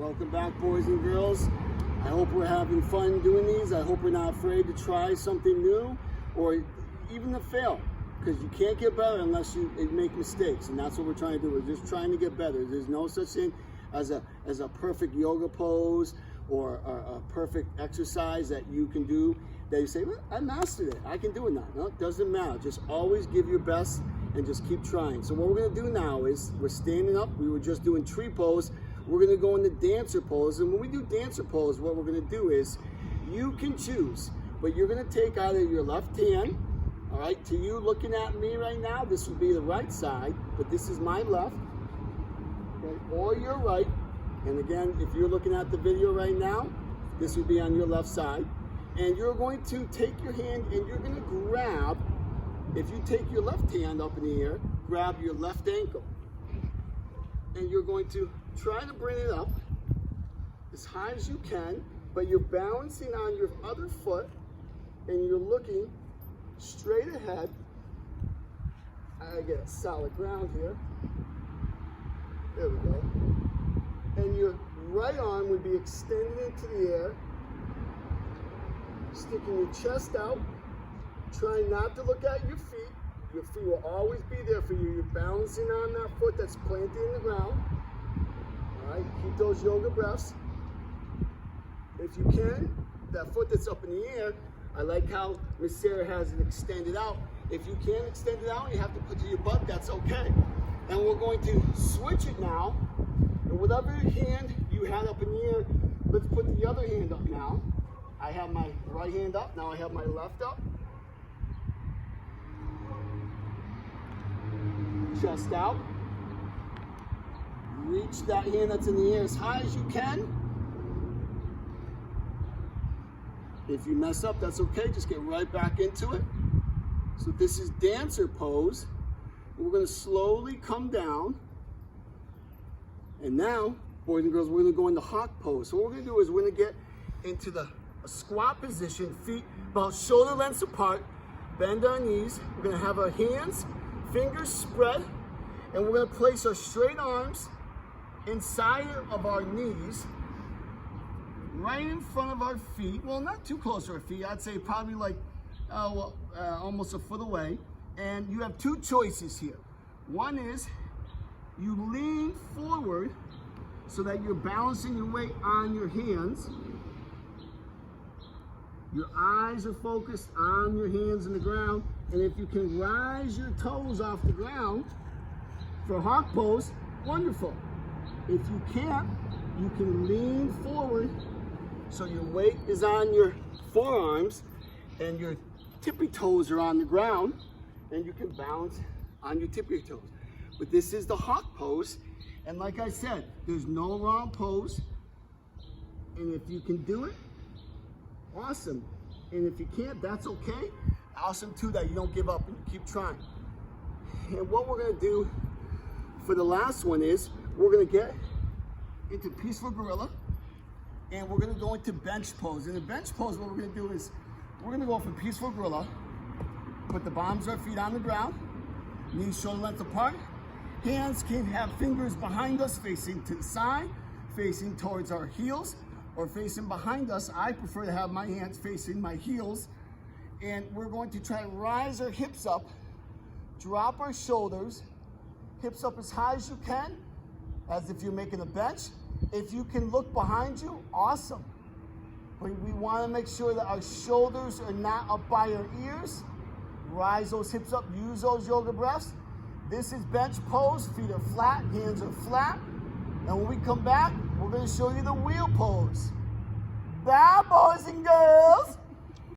Welcome back, boys and girls. I hope we're having fun doing these. I hope we're not afraid to try something new or even to fail, because you can't get better unless you make mistakes, and that's what we're trying to do. We're just trying to get better. There's no such thing as a perfect yoga pose or a perfect exercise that you can do that you say, well, I mastered it, I can do it now. No, it doesn't matter. Just always give your best and just keep trying. So what we're going to do now is we're standing up. We were just doing tree pose. We're going to go into dancer pose, and when we do dancer pose, what we're going to do is you can choose, but you're going to take either your left hand, all right, to you looking at me right now, this would be the right side, but this is my left, okay, or your right. And again, if you're looking at the video right now, this would be on your left side. And you're going to take your hand and you're going to grab, if you take your left hand up in the air, grab your left ankle. And you're going to try to bring it up as high as you can, but you're balancing on your other foot and you're looking straight ahead. I get solid ground here. There we go. And your right arm would be extended into the air, sticking your chest out, trying not to look at your feet. Your feet will always be there for you. You're balancing on that foot that's planted in the ground. All right, keep those yoga breaths. If you can, that foot that's up in the air, I like how Miss Sarah has it extended out. If you can't extend it out, you have to put it to your butt, that's okay. And we're going to switch it now. And whatever hand you had up in the air, let's put the other hand up now. I have my right hand up, now I have my left up. Chest out. Reach that hand that's in the air as high as you can. If you mess up, that's okay, just get right back into it. So this is dancer pose. We're gonna slowly come down. And now, boys and girls, we're gonna go into hawk pose. So what we're gonna do is we're gonna get into a squat position, feet about shoulder lengths apart, bend our knees. We're gonna have our hands, fingers spread, and we're gonna place our straight arms inside of our knees, right in front of our feet. Well, not too close to our feet. I'd say probably like almost a foot away. And you have two choices here. One is you lean forward so that you're balancing your weight on your hands. Your eyes are focused on your hands in the ground. And if you can rise your toes off the ground for hawk pose, wonderful. If you can't, you can lean forward so your weight is on your forearms and your tippy toes are on the ground, and you can balance on your tippy toes. But this is the hawk pose, and like I said, there's no wrong pose, and if you can do it, awesome. And if you can't, that's okay. Awesome too that you don't give up and you keep trying. And what we're gonna do for the last one is we're gonna get into peaceful gorilla, and we're gonna go into bench pose. In the bench pose, what we're gonna do is we're gonna go from peaceful gorilla, put the bottoms of our feet on the ground, knees shoulder length apart. Hands can have fingers behind us facing to the side, facing towards our heels, or facing behind us. I prefer to have my hands facing my heels. And we're going to try to rise our hips up, drop our shoulders, hips up as high as you can, as if you're making a bench. If you can look behind you, awesome. But we want to make sure that our shoulders are not up by our ears. Rise those hips up, use those yoga breaths. This is bench pose, feet are flat, hands are flat. And when we come back, we're going to show you the wheel pose. Bye, boys and girls.